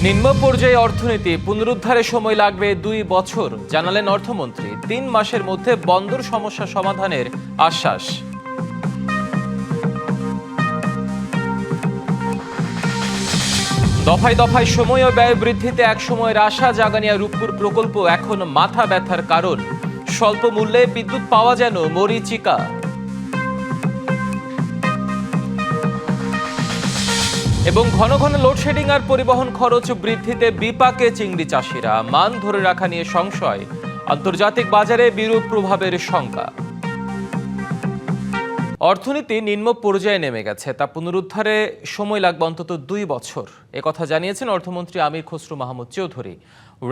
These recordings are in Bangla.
নিম্ন পর্যায়ে অর্থনীতি পুনরুদ্ধারে সময় লাগবে 2 বছর জানালেন অর্থমন্ত্রী। 3 মাসের মধ্যে বন্দর সমস্যা সমাধানের আশ্বাস। দফায় দফায় সময় ও ব্যয় বৃদ্ধিতে একসময়ের আশা জাগানিয়া রূপপুর প্রকল্প এখন মাথা ব্যথার কারণ। স্বল্প মূল্যে বিদ্যুৎ পাওয়া যেন মরীচিকা। এবং ঘন ঘন লোডশেডিং আর পরিবহন খরচ বৃদ্ধিতে বিপাকে চিংড়ি চাষিরা। মান ধরে রাখা নিয়ে সংশয়, আন্তর্জাতিক বাজারে বিরূপ প্রভাবের শঙ্কা। অর্থনীতি নিম্ন পর্যায়ে নেমে গেছে, তা পুনরুদ্ধারে সময় লাগবে অন্তত 2 বছর, একথা জানিয়েছেন অর্থমন্ত্রী আমির খসরু মাহমুদ চৌধুরী।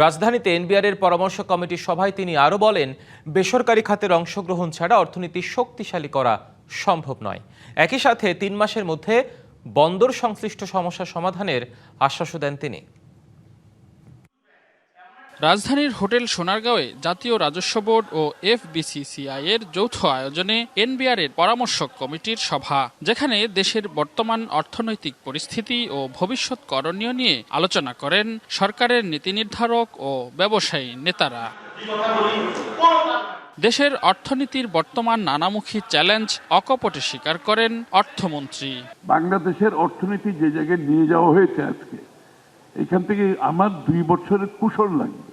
রাজধানীতে এনবিআর-এর পরামর্শ কমিটির সভায় তিনি আরও বলেন, বেসরকারি খাতের অংশগ্রহণ ছাড়া অর্থনীতি শক্তিশালী করা সম্ভব নয়। একই সাথে 3 মাসের মধ্যে বন্দর সংশ্লিষ্ট সমস্যা সমাধানের আশ্বাসও দেন তিনি। রাজধানীর হোটেল সোনারগাঁওয়ে জাতীয় রাজস্ব বোর্ড ও এফবিসিসিআই এর যৌথ আয়োজনে এনবিআর-এর পরামর্শক কমিটির সভা, যেখানে দেশের বর্তমান অর্থনৈতিক পরিস্থিতি ও ভবিষ্যৎ করণীয় নিয়ে আলোচনা করেন সরকারের নীতি নির্ধারক ও ব্যবসায়ী নেতারা। দেশের অর্থনীতির বর্তমান নানামুখী চ্যালেঞ্জ অকপটে স্বীকার করেন অর্থমন্ত্রী। বাংলাদেশের অর্থনীতি যে জায়গায় নিয়ে যাওয়া হয়েছে আজকে, এখান থেকে আমার 2 বছরের কুশল লাগবে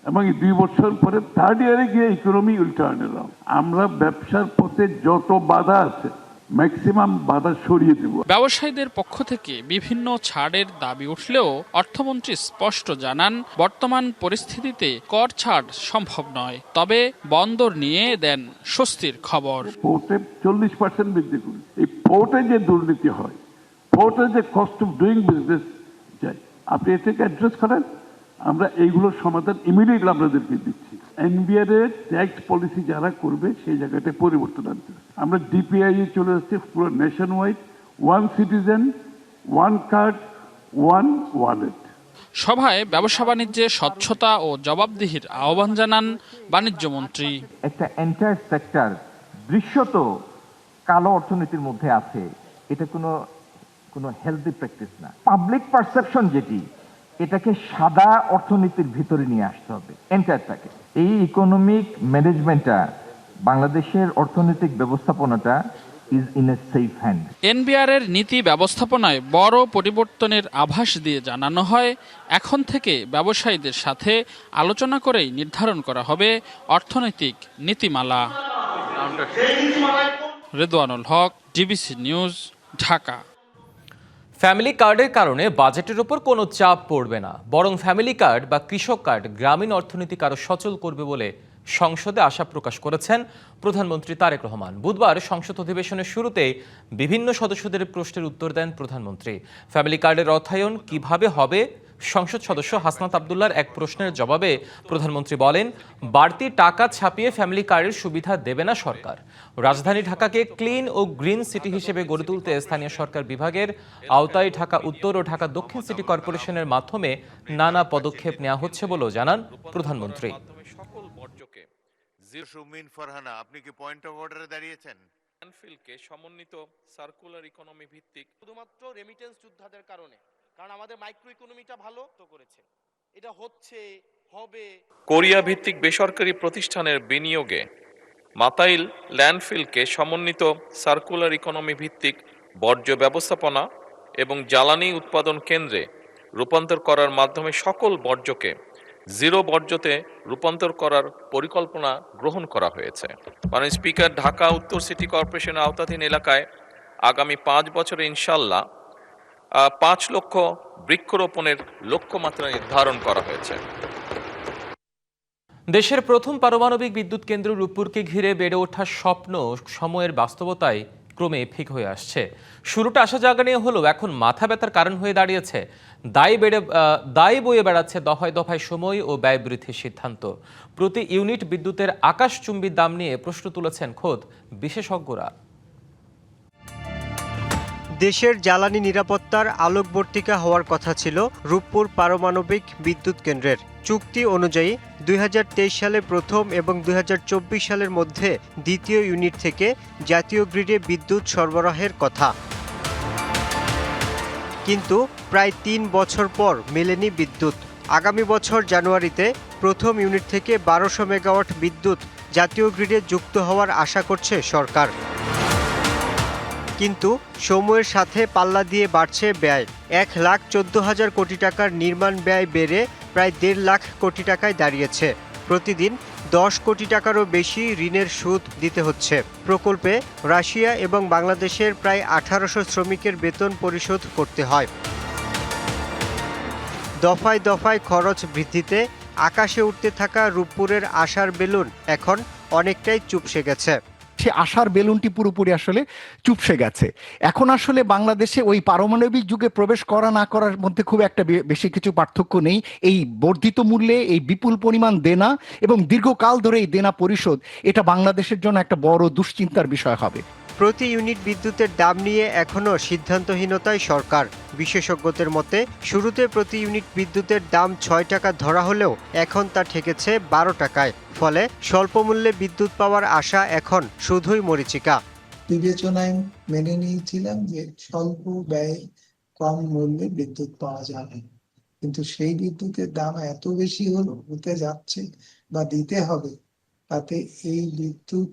এবং এই 2 বছর পরে থার্ড ইয়ারে গিয়ে ইকোনমি উইল টার্ন অ্যারাউন্ড। আমরা ব্যবসার পথে যত বাধা আছে ম্যাক্সিমাম বাধা সরিয়ে দেব। ব্যবসায়ীদের পক্ষ থেকে বিভিন্ন ছাড়ের দাবি উঠলেও অর্থমন্ত্রী স্পষ্ট জানান, বর্তমান পরিস্থিতিতে কর ছাড় সম্ভব নয়, তবে বন্দর নিয়ে দেন স্বস্তির খবর। পোর্টে 40% বৃদ্ধি করুন। এই পোর্টে যে দুর্নীতি হয়, পোর্টে যে কস্ট অফ ডুইং বিজনেস যায়, আপনি এটাকে অ্যাড্রেস করেন, আমরা এইগুলোর সমাধান ইমিডিয়েটলি আপনাদেরকে দিচ্ছি। এনবিআর এর ট্যাক্স পলিসি যারা করবে সেই জায়গাটা পরিবর্তন আনতে হবে। আমরা ডিপিআই চলে আসছে পুরো nation wide, 1 citizen 1 card 1 wallet. সভায় ব্যবসা বাণিজ্যে স্বচ্ছতা ও জবাবদিহির আহ্বান জানান বাণিজ্য মন্ত্রী। একটা এন্টায়ার সেক্টর দৃশ্যত কালো অর্থনীতির মধ্যে আছে, এটা কোনো হেলদি প্র্যাকটিস না। পাবলিক পারসেপশন যেটি, এটাকে সাদা অর্থনীতির ভিতরে নিয়ে আসতে হবে এন্টায়ারটাকে। এই ইকোনমিক ম্যানেজমেন্টটা, বাংলাদেশের অর্থনৈতিক ব্যবস্থাপনাটা is in a safe hand. এনবিআর-এর নীতি ব্যবস্থাপনায় বড় পরিবর্তনের আভাস দিয়ে জানানো হয়, এখন থেকে ব্যবসায়ীদের সাথে আলোচনা করেই নির্ধারণ করা হবে অর্থনৈতিক নীতিমালা। রেদওয়ানুল হক, ডিবিসি নিউজ, ঢাকা। ফ্যামিলি কার্ডের কারণে বাজেটের ওপর কোনো চাপ পড়বে না, বরং ফ্যামিলি কার্ড বা কৃষক কার্ড গ্রামীণ অর্থনীতিকে আরও সচল করবে বলে সংসদে আশা প্রকাশ করেছেন প্রধানমন্ত্রী তারেক রহমান। বুধবার সংসদ অধিবেশনের শুরুতে বিভিন্ন সদস্যদের প্রশ্নের উত্তর দেন প্রধানমন্ত্রী। ফ্যামিলি কার্ডের অর্থায়ন কিভাবে হবে, সংসদ সদস্য হাসনাত আবদুল্লাহর এক প্রশ্নের জবাবে প্রধানমন্ত্রী বলেন, বাড়তি টাকা ছাপিয়ে ফ্যামিলি কার্ডের সুবিধা দেবে না সরকার। রাজধানী ঢাকাকে ক্লিন ও গ্রিন সিটি হিসেবে গড়ে তুলতে স্থানীয় সরকার বিভাগের আওতায় ঢাকা উত্তর ও ঢাকা দক্ষিণ সিটি কর্পোরেশনের মাধ্যমে নানা পদক্ষেপ নেওয়া হচ্ছে বলেও জানান প্রধানমন্ত্রী। ফারহানা, আপনি কি পয়েন্ট অফ অর্ডারে দাঁড়িয়েছেন? ল্যান্ডফিলকে সমন্বিত সার্কুলার ইকোনমি ভিত্তিক, শুধুমাত্র রেমিটেন্স যোদ্ধাদের কারণে, কারণ আমাদের মাইক্রো ইকোনমিটা ভালো তো করেছে, এটা হচ্ছে হবে। কোরিয়া ভিত্তিক বেসরকারি প্রতিষ্ঠানের বিনিয়োগে মাতাইল ল্যান্ডফিলকে সমন্বিত সার্কুলার ইকোনমি ভিত্তিক বর্জ্য ব্যবস্থাপনা এবং জ্বালানি উৎপাদন কেন্দ্রে রূপান্তর করার মাধ্যমে সকল বর্জ্যকে জিরো বর্জ্যতে রূপান্তর করার পরিকল্পনা গ্রহণ করা হয়েছে। মাননীয় স্পিকার, ঢাকা উত্তর সিটি কর্পোরেশনের আওতাধীন এলাকায় আগামী 5 বছরে ইনশাল্লাহ 5 লক্ষ বৃক্ষরোপণের লক্ষ্যমাত্রা নির্ধারণ করা হয়েছে। দেশের প্রথম পারমাণবিক বিদ্যুৎ কেন্দ্র রূপপুরকে ঘিরে বেড়ে ওঠা স্বপ্ন সময়ের বাস্তবতায় ক্রমে ফিক হয়ে আসছে। শুরুটা আশা জাগানিয়া হলেও এখন মাথা ব্যথার কারণ হয়ে দাঁড়িয়েছে। দায় বয়ে বেড়াচ্ছে দফায় দফায় সময় ও ব্যয় বৃদ্ধির সিদ্ধান্ত। প্রতি ইউনিট বিদ্যুতের আকাশচুম্বী দাম নিয়ে প্রশ্ন তুলেছেন খোদ বিশেষজ্ঞরা। দেশের জ্বালানি নিরাপত্তার আলোকবর্তিকা হওয়ার কথা ছিল রূপপুর পারমাণবিক বিদ্যুৎ কেন্দ্রের। চুক্তি অনুযায়ী 2023 সালে প্রথম এবং 2024 সালের মধ্যে দ্বিতীয় ইউনিট থেকে জাতীয় গ্রিডে বিদ্যুৎ সরবরাহের কথা। কিন্তু প্রায় ৩ বছর পর মেলেনি বিদ্যুৎ। আগামী বছর জানুয়ারিতে প্রথম ইউনিট থেকে ১২০০ মেগাওয়াট বিদ্যুৎ জাতীয় গ্রিডে যুক্ত হওয়ার আশা করছে সরকার। কিন্তু সময়ের সাথে পাল্লা দিয়ে বাড়ছে ব্যয়। ১,১৪,০০০ কোটি টাকার নির্মাণ ব্যয় বেড়ে প্রায় ১.৫ লাখ কোটি টাকায় দাঁড়িয়েছে। প্রতিদিন ১০ কোটি টাকারও বেশি ঋণের সুদ দিতে হচ্ছে। প্রকল্পে রাশিয়া এবং বাংলাদেশের প্রায় ১৮০০ শ্রমিকের বেতন পরিশোধ করতে হয়। দফায় দফায় খরচ বৃদ্ধিতে আকাশে উঠতে থাকা রূপপুরের আশার বেলুন এখন অনেকটাই চুপসে গেছে। সে আশার বেলুনটি পুরোপুরি আসলে চুপসে গেছে। এখন আসলে বাংলাদেশে ওই পারমাণবিক যুগে প্রবেশ করা না করার মধ্যে খুব একটা বেশি কিছু পার্থক্য নেই। এই বর্ধিত মূল্যে এই বিপুল পরিমাণ দেনা এবং দীর্ঘকাল ধরে এই দেনা পরিশোধ, এটা বাংলাদেশের জন্য একটা বড় দুশ্চিন্তার বিষয় হবে। প্রতি ইউনিট বিদ্যুতের দাম নিয়ে এখনও সিদ্ধান্তহীনতায় সরকার। বিশেষজ্ঞদের মতে শুরুতে প্রতি ইউনিট বিদ্যুতের দাম ৬ টাকা ধরা হলেও এখন তা ঠেকেছে ১২ টাকায়। ফলে স্বল্প মূল্যে বিদ্যুৎ পাওয়ার আশা এখন শুধুই মরীচিকা। বিবেচনায় মেনে নিয়েছিলাম যে স্বল্প ব্যয়ে কম মূল্যে বিদ্যুৎ পাওয়া যাবে, কিন্তু সেই বিদ্যুতের দাম এত বেশি হতে যাচ্ছে বা দিতে হবে, তাতে এই বিদ্যুৎ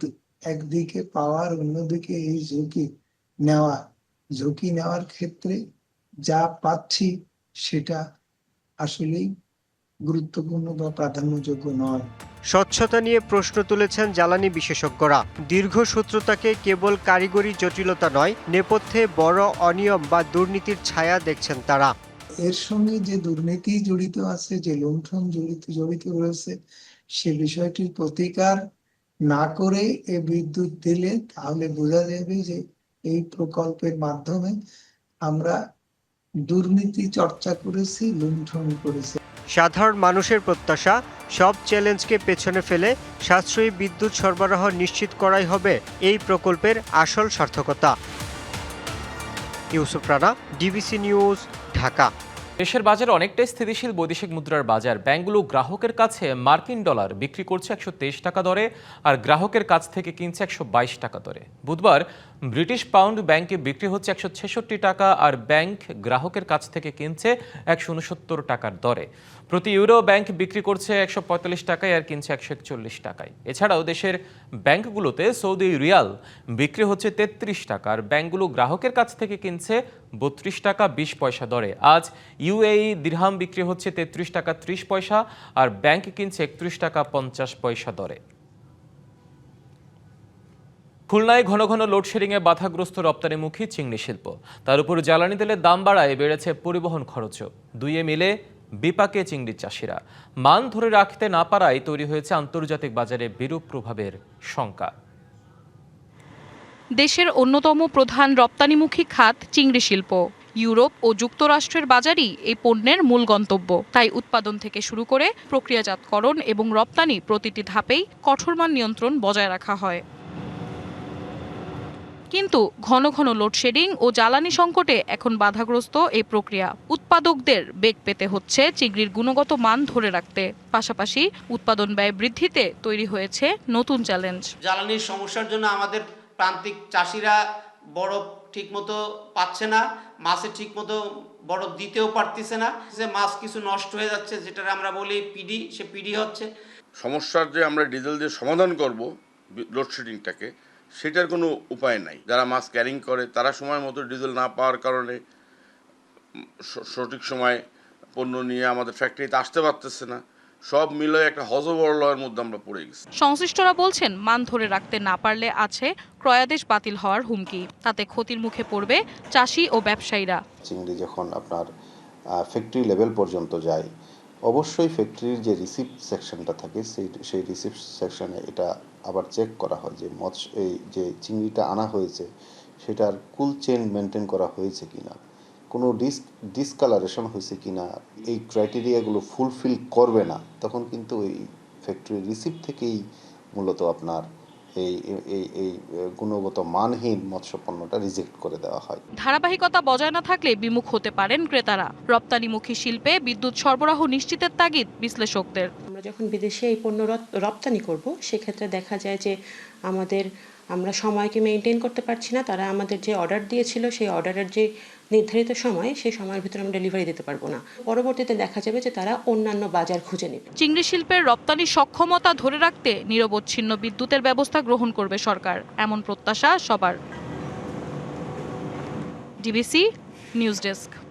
একদিকে পাওয়ার, অন্যদিকে এই ঝুঁকি নেওয়ার ক্ষেত্রে যা পাচ্ছি সেটা আসলেই গুরুত্বপূর্ণ বা প্রাধান্যযোগ্য নয়। স্বচ্ছতা নিয়ে প্রশ্ন তুলেছেন জ্বালানি বিশেষজ্ঞরা। দীর্ঘসূত্রতাকে কেবল কারিগরি জটিলতা নয়, নেপথ্যে বড় অনিয়ম বা দুর্নীতির ছায়া দেখছেন তারা। এর সঙ্গে যে দুর্নীতি জড়িত আছে, যে লুণ্ঠন জড়িত রয়েছে, সে বিষয়টির প্রতিকার না করে এ বিদ্যুৎ দিলে তাহলে বোঝা যাবে যে এই প্রকল্পের মাধ্যমে আমরা দুর্নীতি চর্চা করেছি, লুণ্ঠন করেছি। সাধারণ মানুষের প্রত্যাশা, সব চ্যালেঞ্জকে পেছনে ফেলে সাশ্রয়ী বিদ্যুৎ সরবরাহ নিশ্চিত করাই হবে এই প্রকল্পের আসল সার্থকতা। Yusuf Rana, DBC news, Dhaka. দেশের বাজারে অনেকটাই স্থিতিশীল বৈদেশিক মুদ্রার বাজার। ব্যাংকগুলো গ্রাহকের কাছে মার্কিন ডলার বিক্রি করছে ১২৩ টাকা দরে, আর গ্রাহকের কাছ থেকে কিনছে ১২২ টাকা দরে। বুধবার ব্রিটিশ পাউন্ড ব্যাংকে বিক্রি হচ্ছে ১৬৬ টাকা, আর ব্যাংক গ্রাহকের কাছ থেকে কিনছে ১৬৯ টাকার দরে। প্রতি ইউরো ব্যাংক বিক্রি করছে ১৪৫ টাকায় আর কিনছে ১৪১ টাকায়। এছাড়াও দেশের ব্যাংকগুলোতে সৌদি রিয়াল বিক্রি হচ্ছে ৩৩ টাকা, আর ব্যাংকগুলো গ্রাহকের কাছ থেকে কিনছে ৩২ টাকা ২০ পয়সা দরে। আজ ইউএই দিরহাম বিক্রি হচ্ছে ৩৩ টাকা ৩০ পয়সা, আর ব্যাংক কিনছে ৩১ টাকা ৫০ পয়সা দরে। খুলনায় ঘন ঘন লোডশেডিংয়ে বাধাগ্রস্ত রপ্তানিমুখী চিংড়ি শিল্প। তার উপর জ্বালানি তেলের দাম বাড়ায় বেড়েছে পরিবহন খরচও। দুইয়ে মিলে বিপাকে চিংড়ি চাষিরা। মান ধরে রাখতে না পারায় তৈরি হয়েছে আন্তর্জাতিক বাজারে বিরূপ প্রভাবের শঙ্কা। দেশের অন্যতম প্রধান রপ্তানিমুখী খাত চিংড়ি শিল্প। ইউরোপ ও যুক্তরাষ্ট্রের বাজারই এই পণ্যের মূল গন্তব্য। তাই উৎপাদন থেকে শুরু করে প্রক্রিয়াজাতকরণ এবং রপ্তানি প্রতিটি ধাপেই কঠোর মান নিয়ন্ত্রণ বজায় রাখা হয়। কিন্তু ঘন ঘন লোডশেডিং ও জ্বালানি সংকটে এখন বাধাগ্রস্ত এই প্রক্রিয়া। উৎপাদকদের বেগ পেতে হচ্ছে চিংড়ির গুণগত মান ধরে রাখতে। পাশাপাশি উৎপাদন ব্যয় বৃদ্ধিতে তৈরি হয়েছে নতুন চ্যালেঞ্জ। জ্বালানির সমস্যার জন্য আমাদের প্রান্তিক চাষিরা বরফ ঠিকমতো পাচ্ছে না, মাছে ঠিকমতো বরফ দিতেও পারতেছে না, যে মাছ কিছু নষ্ট হয়ে যাচ্ছে, যেটা আমরা বলি পিডি, সে পিডি হচ্ছে। সমস্যার যে আমরা ডিজেল দিয়ে সমাধান করব লোডশেডিংটাকে, সেটার কোনো উপায় নাই। যারা মাছ ক্যারিং করে তারা সময় মতো ডিজেল না পাওয়ার কারণে সঠিক সময় পণ্য নিয়ে আমাদের ফ্যাক্টরিতে আসতে পারতেছে না। সব মিলে একটা হযবরলয়ের মধ্যে আমরা পড়ে গেছি। সংশ্লিষ্টরা বলছেন, মান ধরে রাখতে না পারলে আছে ক্রয়াদেশ বাতিল হওয়ার হুমকি। তাতে ক্ষতির মুখে পড়বে চাষি ও ব্যবসায়ীরা। চিংড়ি যখন আপনার ফ্যাক্টরি লেভেল পর্যন্ত যায়, অবশ্যই ফ্যাক্টরির যে রিসিপ্ট সেকশনটা থাকে সেই রিসিপ্ট সেকশনে এটা আবার চেক করা হয় যে এই যে চিংড়িটা আনা হয়েছে সেটার কুল চেইন মেনটেন করা হয়েছে কিনা, কোনো ডিসকালারেশন হয়েছে কিনা। এই ক্রাইটেরিয়াগুলো ফুলফিল করবে না, তখন কিন্তু ওই ফ্যাক্টরি রিসিপ্ট থেকেই মূলত আপনার এই গুণগত মানহীন মৎস্য পণ্যটা রিজেক্ট করে দেওয়া হয়। ধারাবাহিকতা বজায় না থাকলে বিমুখ হতে পারেন ক্রেতারা। রপ্তানিমুখী শিল্পে বিদ্যুৎ সরবরাহ নিশ্চিতের তাগিদ বিশ্লেষকদের। আমরা যখন বিদেশে এই পণ্য রপ্তানি করব, সেক্ষেত্রে দেখা যায় যে আমরা সময়কে মেনটেন করতে পারছি না। তারা আমাদের যে অর্ডার দিয়েছিল সেই অর্ডারের যে নির্ধারিত সময়ে সেই সময়ের ভিতরে আমরা ডেলিভারি দিতে পারবো না। পরবর্তীতে দেখা যাবে যে তারা অন্যান্য বাজার খুঁজে নেবে। চিংড়ি শিল্পের রপ্তানি সক্ষমতা ধরে রাখতে নিরবচ্ছিন্ন বিদ্যুতের ব্যবস্থা গ্রহণ করবে সরকার, এমন প্রত্যাশা সবার। DBC news desk.